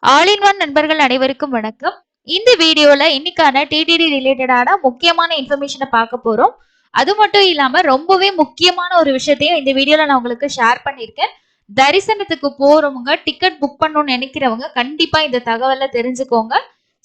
All in one நண்பர்கள் அனைவருக்கும் வணக்கம். இந்த வீடியோல இன்னைக்கான டிடிடி ரிலேட்டடான முக்கியமான இன்ஃபர்மேஷனை பார்க்க போறோம். அது மட்டும் இல்லாம ரொம்பவே முக்கியமான ஒரு விஷயத்தையும் இந்த வீடியோல நான் உங்களுக்கு ஷேர் பண்ணியிருக்கேன். தரிசனத்துக்கு போறவங்க டிக்கெட் புக் பண்ணணும்னு நினைக்கிறவங்க கண்டிப்பா இந்த தகவலை தெரிஞ்சுக்கோங்க.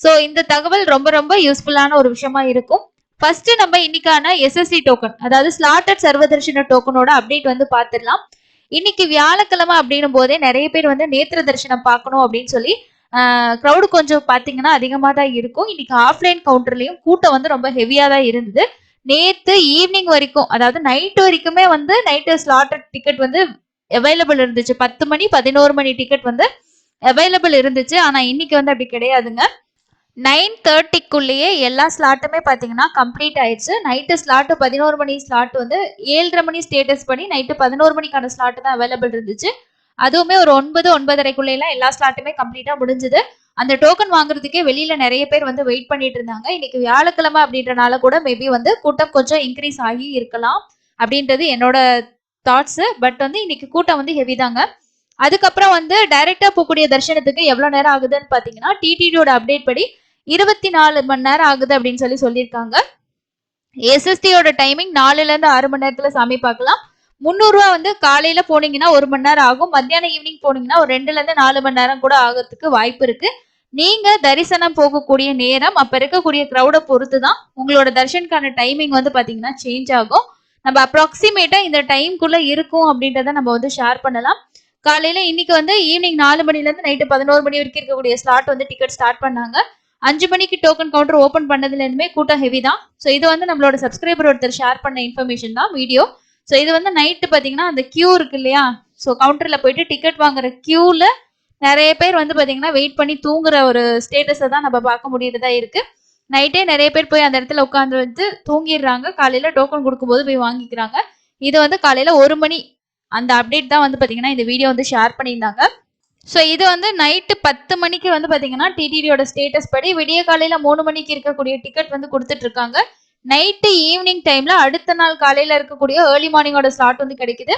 ஸோ இந்த தகவல் ரொம்ப ரொம்ப யூஸ்ஃபுல்லான ஒரு விஷயமா இருக்கும். ஃபர்ஸ்ட் நம்ம இன்னைக்கான எஸ்எஸ்சி டோக்கன், அதாவது ஸ்லாட்டட் சர்வதர்ஷன டோக்கனோட அப்டேட் வந்து பார்த்துடலாம். இன்னைக்கு வியாழக்கிழமை அப்படின்னும் போதே நிறைய பேர் வந்து நேத்திர தரிசனம் பார்க்கணும் அப்படின்னு சொல்லி க்ரௌடு கொஞ்சம் பாத்தீங்கன்னா அதிகமா தான் இருக்கும். இன்னைக்கு ஆஃப்லைன் கவுண்டர்லயும் கூட்டம் வந்து ரொம்ப ஹெவியா தான் இருந்தது. நேத்து ஈவினிங் வரைக்கும், அதாவது நைட் வரைக்குமே வந்து நைட்டு ஸ்லாட்டட் டிக்கெட் வந்து அவைலபிள் இருந்துச்சு. 10 மணி 11 மணி டிக்கெட் வந்து அவைலபிள் இருந்துச்சு. ஆனா இன்னைக்கு வந்து அப்படி கிடையாதுங்க. 9:30க்குள்ளேயே எல்லா ஸ்லாட்டுமே பார்த்தீங்கன்னா கம்ப்ளீட் ஆயிடுச்சு. நைட்டு ஸ்லாட்டு 11 மணி ஸ்லாட் வந்து 7:30 மணி ஸ்டேட்டஸ் படி நைட்டு 11 மணிக்கான ஸ்லாட் தான் அவைலபிள் இருந்துச்சு. அதுவுமே ஒரு 9 9:30க்குள்ள எல்லா ஸ்லாட்டுமே கம்ப்ளீட்டா முடிஞ்சது. அந்த டோக்கன் வாங்குறதுக்கே வெளியில நிறைய பேர் வந்து வெயிட் பண்ணிட்டு இருந்தாங்க. இன்னைக்கு வியாழக்கிழமை அப்படின்றனால கூட மேபி வந்து கூட்டம் கொஞ்சம் இன்க்ரீஸ் ஆகி இருக்கலாம் அப்படின்றது என்னோட தாட்ஸ். பட் வந்து இன்னைக்கு கூட்டம் வந்து ஹெவி தாங்க. அதுக்கப்புறம் வந்து டைரக்டா போகக்கூடிய தரிசனத்துக்கு எவ்வளவு நேரம் ஆகுதுன்னு பாத்தீங்கன்னா டிடிடியோட அப்டேட் படி 24 மணி நேரம் ஆகுது அப்படின்னு சொல்லியிருக்காங்க. எஸ்எஸ்டியோட டைமிங் 4ல இருந்து 6 மணி நேரத்துல சாமி பார்க்கலாம். 300 ரூபா வந்து காலையில போனீங்கன்னா 1 மணி நேரம் ஆகும். மத்தியானம் ஈவினிங் போனீங்கன்னா ஒரு 2ல இருந்து 4 மணி நேரம் கூட ஆகிறதுக்கு வாய்ப்பு இருக்கு. நீங்க தரிசனம் போகக்கூடிய நேரம் அப்ப இருக்கக்கூடிய கிரௌட பொறுத்து தான் உங்களோட தரிசனுக்கான டைமிங் வந்து பாத்தீங்கன்னா சேஞ்ச் ஆகும். நம்ம அப்ராக்சிமேட்டா இந்த டைம்குள்ள இருக்கும் அப்படின்றத நம்ம வந்து ஷேர் பண்ணலாம். காலையில இன்னைக்கு வந்து ஈவினிங் 4 மணில இருந்து நைட்டு 11 மணி வரைக்கும் இருக்கக்கூடிய ஸ்லாட் வந்து டிக்கெட் ஸ்டார்ட் பண்ணாங்க. 5 மணிக்கு டோக்கன் கவுண்டர் ஓபன் பண்ணதுல இருந்துமே கூட்டம் ஹெவி தான். ஸோ இது வந்து நம்மளோட சப்ஸ்கிரைபர் ஒருத்தர் ஷேர் பண்ண இன்ஃபர்மேஷன் தான் வீடியோ. ஸோ இது வந்து நைட்டு பார்த்தீங்கன்னா அந்த கியூ இருக்கு இல்லையா, ஸோ கவுண்டர்ல போயிட்டு டிக்கெட் வாங்குற கியூல நிறைய பேர் வந்து பார்த்தீங்கன்னா வெயிட் பண்ணி தூங்குற ஒரு ஸ்டேட்டஸை தான் நம்ம பார்க்க முடியறதா இருக்கு. நைட்டே நிறைய பேர் போய் அந்த இடத்துல உட்காந்து வந்து தூங்கிடுறாங்க. காலையில டோக்கன் கொடுக்கும்போது போய் வாங்கிக்கிறாங்க. இது வந்து காலையில 1 மணி அந்த அப்டேட் தான் வந்து பார்த்தீங்கன்னா இந்த வீடியோ வந்து ஷேர் பண்ணியிருந்தாங்க. ஸோ இது வந்து நைட்டு 10 மணிக்கு வந்து பார்த்தீங்கன்னா டிடிடியோட ஸ்டேட்டஸ் படி விடிய காலையில் 3 மணிக்கு இருக்கக்கூடிய டிக்கெட் வந்து கொடுத்துட்டு இருக்காங்க. நைட்டு ஈவினிங் டைம்ல அடுத்த நாள் காலையில் இருக்கக்கூடிய ஏர்லி மார்னிங்கோட ஸ்லாட் வந்து கிடைக்குது.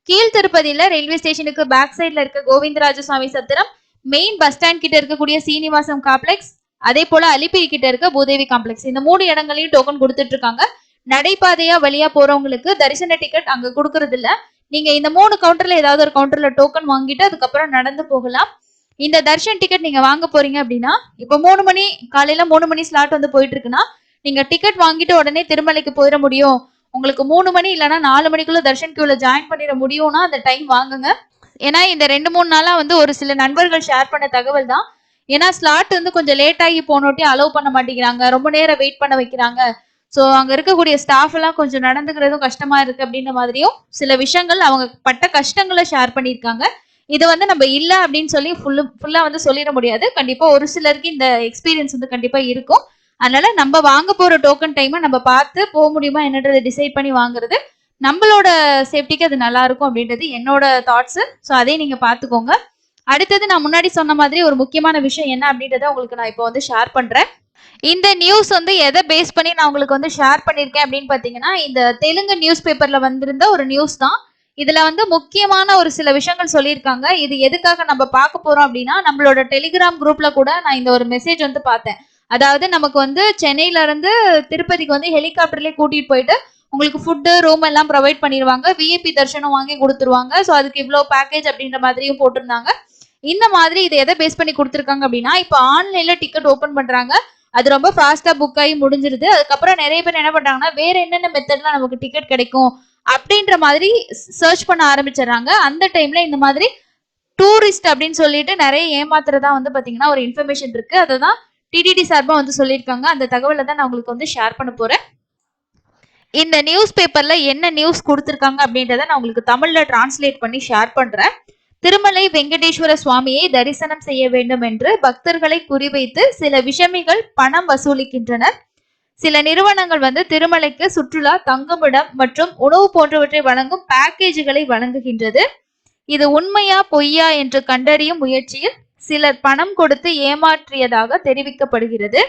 கீழ் திருப்பதியில் ரயில்வே ஸ்டேஷனுக்கு பேக் சைடில் இருக்க கோவிந்தராஜசுவாமி சத்திரம், மெயின் பஸ் ஸ்டாண்ட் கிட்ட இருக்கக்கூடிய சீனிவாசம் காம்ப்ளெக்ஸ், அதே போல அலிப்பிரி கிட்ட இருக்க பூதேவி காம்ப்ளெக்ஸ், இந்த 3 இடங்களையும் டோக்கன் கொடுத்துட்டு இருக்காங்க. நடைபாதையா வழியா போறவங்களுக்கு தரிசன டிக்கெட் அங்க கொடுக்கறது இல்ல. நீங்க இந்த 3 கவுண்டர்ல ஏதாவது ஒரு கவுண்டர்ல டோக்கன் வாங்கிட்டு அதுக்கப்புறம் நடந்து போகலாம். இந்த தர்ஷன் டிக்கெட் நீங்க வாங்க போறீங்க அப்படின்னா, இப்போ 3 மணி காலையில 3 மணி ஸ்லாட் வந்து போயிட்டு இருக்குன்னா, நீங்க டிக்கெட் வாங்கிட்டு உடனே திருமலைக்கு போயிட முடியும், உங்களுக்கு 3 மணி இல்லைன்னா 4 மணிக்குள்ள தர்ஷன் கியூல ஜாயின் பண்ணிட முடியும்னா அந்த டைம் வாங்குங்க. ஏன்னா இந்த 2-3 நாளா வந்து ஒரு சில நண்பர்கள் ஷேர் பண்ண தகவல் தான். ஏன்னா ஸ்லாட் வந்து கொஞ்சம் லேட் ஆகி போனோட்டி அலோவ் பண்ண மாட்டேங்கிறாங்க, ரொம்ப நேரம் வெயிட் பண்ண வைக்கிறாங்க. ஸோ அங்க இருக்கக்கூடிய ஸ்டாஃப் எல்லாம் கொஞ்சம் நடந்துக்கிறதும் கஷ்டமா இருக்கு அப்படின்ற மாதிரியும் சில விஷயங்கள் அவங்க பட்ட கஷ்டங்களை ஷேர் பண்ணியிருக்காங்க. இது வந்து நம்ம இல்ல அப்படின்னு சொல்லி ஃபுல்லா வந்து சொல்லிட முடியாது. கண்டிப்பா ஒரு சிலருக்கு இந்த எக்ஸ்பீரியன்ஸ் வந்து கண்டிப்பா இருக்கும். அதனால நம்ம வாங்க போற டோக்கன் டைமை நம்ம பார்த்து போக முடியுமா என்னன்றதை டிசைட் பண்ணி வாங்குறது நம்மளோட சேஃப்டிக்கு அது நல்லா இருக்கும் அப்படின்றது என்னோட தாட்ஸ். ஸோ அதையும் நீங்க பாத்துக்கோங்க. அடுத்தது நான் முன்னாடி சொன்ன மாதிரி ஒரு முக்கியமான விஷயம் என்ன அப்படின்றத உங்களுக்கு நான் இப்போ வந்து ஷேர் பண்றேன். இந்த நியூஸ் வந்து எதை பேஸ் பண்ணி நான் உங்களுக்கு வந்து ஷேர் பண்ணியிருக்கேன் அப்படின்னு பார்த்தீங்கன்னா, இந்த தெலுங்கு நியூஸ் பேப்பர்ல வந்திருந்த ஒரு நியூஸ் தான். இதுல வந்து முக்கியமான ஒரு சில விஷயங்கள் சொல்லியிருக்காங்க. இது எதுக்காக நம்ம பார்க்க போறோம் அப்படின்னா, நம்மளோட டெலிகிராம் குரூப்ல கூட நான் இந்த ஒரு மெசேஜ் வந்து பார்த்தேன். அதாவது நமக்கு வந்து சென்னையில இருந்து திருப்பதிக்கு வந்து ஹெலிகாப்டர்லயே கூட்டிட்டு போயிட்டு உங்களுக்கு ஃபுட்டு ரூம் எல்லாம் ப்ரொவைட் பண்ணிடுவாங்க. விஐபி தர்ஷனம் வாங்கி கொடுத்துருவாங்க. ஸோ அதுக்கு இவ்வளோ பேக்கேஜ் அப்படின்ற மாதிரியும் போட்டிருந்தாங்க. இந்த மாதிரி இதை எதை பேஸ் பண்ணி கொடுத்துருக்காங்க அப்படின்னா, இப்போ ஆன்லைன்ல டிக்கெட் ஓப்பன் பண்றாங்க. அது ரொம்ப ஃபாஸ்டா புக் ஆகி முடிஞ்சிருது. அதுக்கப்புறம் நிறைய பேர் என்ன பண்றாங்கன்னா, வேற என்னென்ன மெத்தட்லாம் நமக்கு டிக்கெட் கிடைக்கும் அப்படின்ற மாதிரி சர்ச் பண்ண ஆரம்பிச்சிடறாங்க. அந்த டைம்ல இந்த மாதிரி டூரிஸ்ட் அப்படின்னு சொல்லிட்டு நிறைய ஏமாத்துறதா வந்து பாத்தீங்கன்னா ஒரு இன்ஃபர்மேஷன் இருக்கு. அதுதான் டிடிடி சார்பா வந்து சொல்லியிருக்காங்க. அந்த தகவலை தான் நான் உங்களுக்கு வந்து ஷேர் பண்ண போறேன். இந்த நியூஸ் பேப்பர்ல என்ன நியூஸ் கொடுத்துருக்காங்க அப்படின்றத நான் உங்களுக்கு தமிழ்ல டிரான்ஸ்லேட் பண்ணி ஷேர் பண்றேன். திருமலை வெங்கடேஸ்வர சுவாமியை தரிசனம் செய்ய வேண்டும் என்று பக்தர்களை குறிவைத்து சில விஷமிகள் பணம் வசூலிக்கின்றனர். சில நிறுவனங்கள் வந்து திருமலைக்கு சுற்றுலா, தங்குமிடம் மற்றும் உணவு போன்றவற்றை வழங்கும் பேக்கேஜுகளை வழங்குகின்றது. இது உண்மையா பொய்யா என்று கண்டறியும் முயற்சியில் சிலர் பணம் கொடுத்து ஏமாற்றியதாக தெரிவிக்கப்படுகிறது.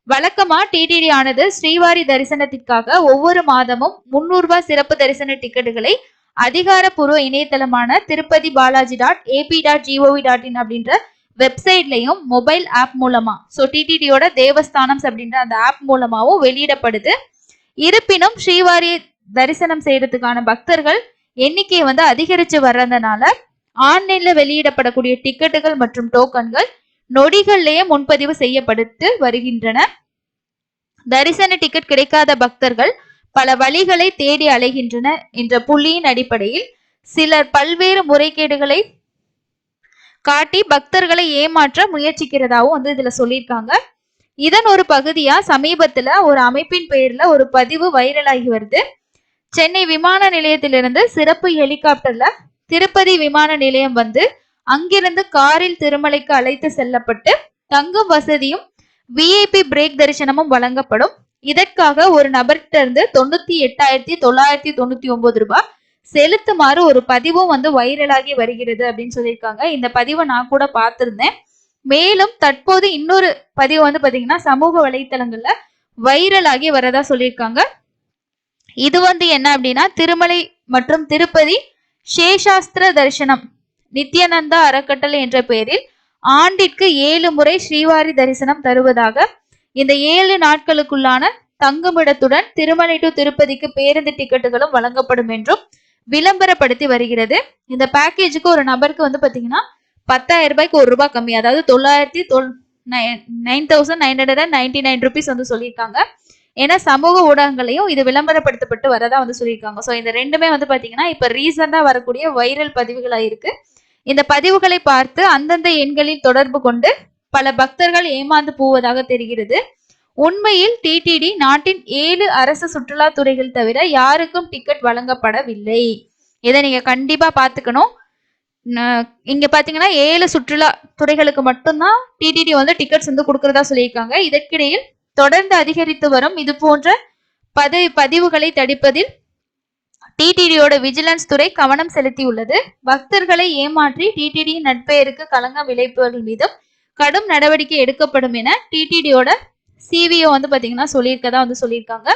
வழக்கமா டிடிடி ஆனது ஸ்ரீவாரி தரிசனத்திற்காக ஒவ்வொரு மாதமும் 300 ரூபாய் சிறப்பு தரிசன டிக்கெட்டுகளை அதிகாரப்பூர்வ இணையதளமான திருப்பதி பாலாஜி.ap.gov.in அப்படின்ற வெப்சைட்லயும் மொபைல் ஆப் மூலமா, ஸோ டிடிடியோட தேவஸ்தானம்ஸ் அப்படின்ற அந்த ஆப் மூலமாவும் வெளியிடப்படுது. இருப்பினும் ஸ்ரீவாரி தரிசனம் செய்யறதுக்கான பக்தர்கள் எண்ணிக்கை வந்து அதிகரிச்சு வர்றதுனால ஆன்லைன்ல வெளியிடப்படக்கூடிய டிக்கெட்டுகள் மற்றும் டோக்கன்கள் நொடிகள்லயே முன்பதிவு செய்யப்பட்டு வருகின்றன. தரிசன டிக்கெட் கிடைக்காத பக்தர்கள் பல வழிகளை தேடி அலைகின்றன என்ற புள்ளியின் அடிப்படையில் சிலர் பல்வேறு முறைகேடுகளை காட்டி பக்தர்களை ஏமாற்ற முயற்சிக்கிறதாவும் வந்து இதுல சொல்லியிருக்காங்க. இதன் ஒரு பகுதியா சமீபத்துல ஒரு அமைப்பின் பெயர்ல ஒரு பதிவு வைரல் ஆகி வருது. சென்னை விமான நிலையத்திலிருந்து சிறப்பு ஹெலிகாப்டர்ல திருப்பதி விமான நிலையம் வந்து அங்கிருந்து காரில் திருமலைக்கு அழைத்து செல்லப்பட்டு தங்கும் வசதியும் விஐபி பிரேக் தரிசனமும் வழங்கப்படும். இதற்காக ஒரு நபர்கிட்ட இருந்து 98,999 ரூபாய் செலுத்துமாறு ஒரு பதிவும் வந்து வைரலாகி வருகிறது அப்படின்னு சொல்லியிருக்காங்க. இந்த பதிவை நான் கூட பார்த்திருந்தேன். மேலும் தற்போது இன்னொரு பதிவு வந்து பாத்தீங்கன்னா சமூக வலைத்தளங்கள்ல வைரல் ஆகி வரதா சொல்லியிருக்காங்க. இது வந்து என்ன அப்படின்னா திருமலை மற்றும் திருப்பதி சேஷாஸ்திர தரிசனம் நித்யானந்தா அறக்கட்டளை என்ற பெயரில் ஆண்டிற்கு 7 முறை ஸ்ரீவாரி தரிசனம் தருவதாக, இந்த 7 நாட்களுக்குள்ளான தங்குமிடத்துடன் திருமலை டு திருப்பதிக்கு பேருந்து டிக்கெட்டுகளும் வழங்கப்படும் என்றும் விளம்பரப்படுத்தி வருகிறது. இந்த பேக்கேஜுக்கு ஒரு நபருக்கு வந்து பாத்தீங்கன்னா 10,000 ரூபாய்க்கு ₹1 கம்மி, அதாவது 9,999 ருபீஸ் வந்து சொல்லியிருக்காங்க. ஏன்னா சமூக ஊடகங்களையும் இது விளம்பரப்படுத்தப்பட்டு வரதா வந்து சொல்லியிருக்காங்க. ஸோ இந்த ரெண்டுமே வந்து பாத்தீங்கன்னா இப்ப ரீசெண்டா வரக்கூடிய வைரல் பதிவுகளா இருக்கு. இந்த பதிவுகளை பார்த்து அந்தந்த எண்களில் தொடர்பு கொண்டு பல பக்தர்கள் ஏமாந்து போவதாக தெரிகிறது. உண்மையில் டிடிடி நாட்டின் 7 அரசு சுற்றுலா துறைகள் தவிர யாருக்கும் டிக்கெட் வழங்கப்படவில்லை. இதை நீங்க கண்டிப்பா பாத்துக்கணும். இங்க பாத்தீங்கன்னா 7 சுற்றுலா துறைகளுக்கு மட்டும்தான் டிடிடி வந்து டிக்கெட்ஸ் வந்து கொடுக்கறதா சொல்லியிருக்காங்க. இதற்கிடையில் தொடர்ந்து அதிகரித்து வரும் இது போன்ற பதிவுகளை தடுப்பதில் டிடிடியோட விஜிலன்ஸ் துறை கவனம் செலுத்தியுள்ளது. பக்தர்களை ஏமாற்றி டிடிடியின் நட்பெயருக்கு களங்கம் விளைப்பவர்கள் மீதும் கடும் நடவடிக்கை எடுக்கப்படும் என டிடிடியோட சிவிஓ வந்து பாத்தீங்கன்னா சொல்லியிருக்கதா வந்து சொல்லியிருக்காங்க.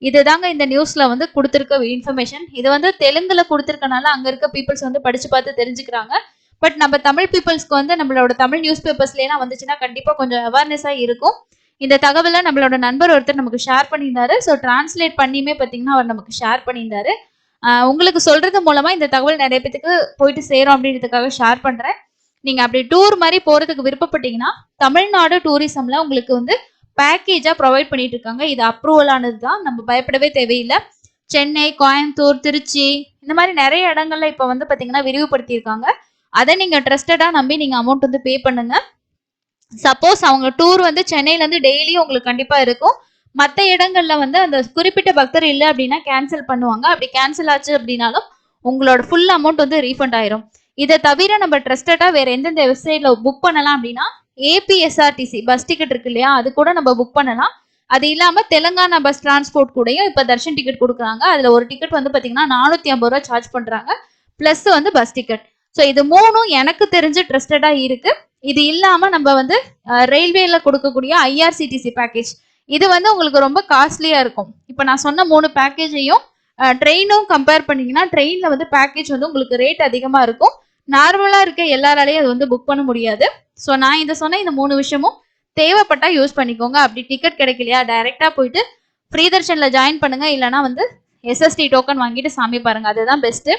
இதுதாங்க இந்த நியூஸ்ல வந்து கொடுத்திருக்க இன்ஃபர்மேஷன். இது வந்து தெலுங்குல கொடுத்திருக்கனால அங்க இருக்க பீப்புள்ஸ் வந்து படிச்சு பார்த்து தெரிஞ்சுக்கிறாங்க. பட் நம்ம தமிழ் பீப்புள்ஸ்க்கு வந்து நம்மளோட தமிழ் நியூஸ் பேப்பர்ஸ்ல எல்லாம் வந்துச்சுன்னா கண்டிப்பா கொஞ்சம் அவேர்னஸா இருக்கும். இந்த தகவலை நம்மளோட நண்பர் ஒருத்தர் நமக்கு ஷேர் பண்ணியிருந்தாரு. ஸோ டிரான்ஸ்லேட் பண்ணியுமே பார்த்தீங்கன்னா அவர் நமக்கு ஷேர் பண்ணியிருந்தாரு. உங்களுக்கு சொல்றது மூலமா இந்த தகவல் நிறைய பேத்துக்கு போயிட்டு சேரும் அப்படின்றதுக்காக ஷேர் பண்றேன். நீங்க அப்படி டூர் மாதிரி போறதுக்கு விருப்பப்பட்டீங்கன்னா தமிழ்நாடு டூரிசம்ல உங்களுக்கு வந்து பேக்கேஜா ப்ரொவைட் பண்ணிட்டு இருக்காங்க. இது அப்ரூவல் ஆனது தான், நம்ம பயப்படவே தேவையில்லை. சென்னை, கோயம்புத்தூர், திருச்சி இந்த மாதிரி நிறைய இடங்கள்ல இப்ப வந்து பாத்தீங்கன்னா விரிவுபடுத்தியிருக்காங்க. அதை நீங்க ட்ரஸ்டடா நம்பி நீங்க அமௌண்ட் வந்து பே பண்ணுங்க. சப்போஸ் அவங்க டூர் வந்து சென்னையில இருந்து டெய்லியும் உங்களுக்கு கண்டிப்பா இருக்கும். மற்ற இடங்கள்ல வந்து அந்த குறிப்பிட்ட பக்தர் இல்லை அப்படின்னா கேன்சல் பண்ணுவாங்க. அப்படி கேன்சல் ஆச்சு அப்படின்னாலும் உங்களோட ஃபுல் அமௌண்ட் வந்து ரீஃபண்ட் ஆயிரும். இதை தவிர நம்ம ட்ரஸ்டடா வேற எந்தெந்த வெப்சைட்ல புக் பண்ணலாம் அப்படின்னா ஏபிஎஸ்ஆர்டிசி பஸ் டிக்கெட் இருக்கு இல்லையா, அது கூட நம்ம புக் பண்ணலாம். அது இல்லாம தெலுங்கானா பஸ் டிரான்ஸ்போர்ட் கூடயும் இப்ப தர்ஷன் டிக்கெட் கொடுக்குறாங்க. அதுல ஒரு டிக்கெட் வந்து பாத்தீங்கன்னா 450 ரூபாய் சார்ஜ் பண்றாங்க, பிளஸ் வந்து பஸ் டிக்கெட். ஸோ இது மூணும் எனக்கு தெரிஞ்சு ட்ரஸ்டடா இருக்கு. இது இல்லாம நம்ம வந்து ரயில்வேல கொடுக்கக்கூடிய ஐஆர்சிடிசி பேக்கேஜ், இது வந்து உங்களுக்கு ரொம்ப காஸ்ட்லியா இருக்கும். இப்ப நான் சொன்ன 3 பேக்கேஜையும் ட்ரெயினும் கம்பேர் பண்ணீங்கன்னா ட்ரெயின்ல வந்து பேக்கேஜ் வந்து உங்களுக்கு ரேட் அதிகமா இருக்கும். நார்மலா இருக்க எல்லாராலையும் அது வந்து புக் பண்ண முடியாது. ஸோ நான் இதை சொன்ன இந்த 3 விஷயமும் தேவைப்பட்டா யூஸ் பண்ணிக்கோங்க. அப்படி டிக்கெட் கிடைக்கலையா டைரக்டா போயிட்டு ஃப்ரீ தர்ஷன்ல ஜாயின் பண்ணுங்க, இல்லைன்னா வந்து எஸ்எஸ்டி டோக்கன் வாங்கிட்டு சாமி பாருங்க, அதுதான் பெஸ்ட்.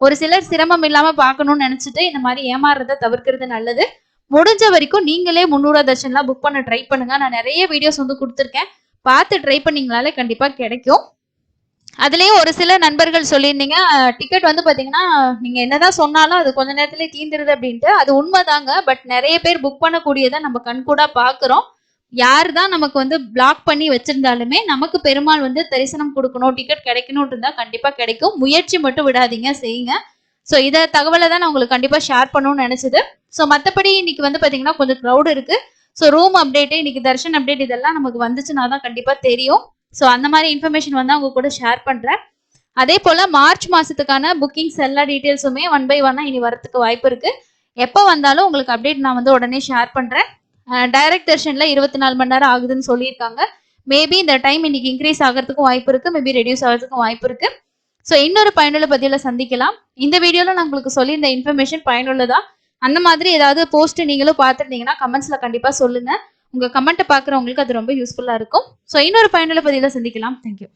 ஒரு சிலர் சிரமம் இல்லாம பார்க்கணும்னு நினைச்சிட்டு இந்த மாதிரி ஏமாறுறத தவிர்க்கிறது நல்லது. முடிஞ்ச வரைக்கும் நீங்களே 300 தர்ஷன்லாம் புக் பண்ண ட்ரை பண்ணுங்க. நான் நிறைய வீடியோஸ் வந்து கொடுத்துருக்கேன், பார்த்து ட்ரை பண்ணீங்களாலே கண்டிப்பா கிடைக்கும். அதுலயும் ஒரு சில நண்பர்கள் சொல்லியிருந்தீங்க டிக்கெட் வந்து பாத்தீங்கன்னா நீங்க என்னதான் சொன்னாலும் அது கொஞ்ச நேரத்துல தீந்துருது அப்படின்ட்டு. அது உண்மைதாங்க. பட் நிறைய பேர் புக் பண்ணக்கூடியதை நம்ம கண்கூடா பாக்குறோம். யாரு தான் நமக்கு வந்து பிளாக் பண்ணி வச்சிருந்தாலுமே நமக்கு பெருமாள் வந்து தரிசனம் கொடுக்கணும், டிக்கெட் கிடைக்கணும் இருந்தா கண்டிப்பா கிடைக்கும். முயற்சி மட்டும் விடாதீங்க, செய்யுங்க. ஸோ இதை தகவலை தான் நான் உங்களுக்கு கண்டிப்பா ஷேர் பண்ணணும்னு நினைச்சது. ஸோ மற்றபடி இன்னைக்கு வந்து பாத்தீங்கன்னா கொஞ்சம் க்ரௌட் இருக்கு. ஸோ ரூம் அப்டேட், இன்னைக்கு தர்ஷன் அப்டேட் இதெல்லாம் நமக்கு வந்துச்சுன்னா தான் கண்டிப்பா தெரியும். ஸோ அந்த மாதிரி இன்ஃபர்மேஷன் வந்து அவங்க கூட ஷேர் பண்றேன். அதே போல மார்ச் மாசத்துக்கான புக்கிங்ஸ் எல்லா டீட்டெயில்ஸுமே 1 by 1 இனி வரதுக்கு வாய்ப்பு இருக்கு. எப்போ வந்தாலும் உங்களுக்கு அப்டேட் நான் வந்து உடனே ஷேர் பண்றேன். டைரக்ட் தர்ஷன்ல 24 மணி நேரம் ஆகுதுன்னு சொல்லியிருக்காங்க. மேபி இந்த டைம் இன்னைக்கு இன்க்ரீஸ் ஆகிறதுக்கும் வாய்ப்பு இருக்கு, மேபி ரெடியூஸ் ஆகிறதுக்கும் வாய்ப்பு இருக்கு. ஸோ இன்னொரு பயனுள்ள பதிவில் சந்திக்கலாம். இந்த வீடியோல நான் உங்களுக்கு சொல்லியிருந்த இன்ஃபர்மேஷன் பயனுள்ளதா அந்த மாதிரி ஏதாவது போஸ்ட் நீங்களும் பார்த்துருந்தீங்கன்னா கமெண்ட்ஸ்ல கண்டிப்பா சொல்லுங்க. உங்க கமெண்ட்டை பார்க்குறவங்களுக்கு அது ரொம்ப யூஸ்ஃபுல்லா இருக்கும். ஸோ இன்னொரு பயனுள்ள பதிவுல சந்திக்கலாம். தேங்க்யூ.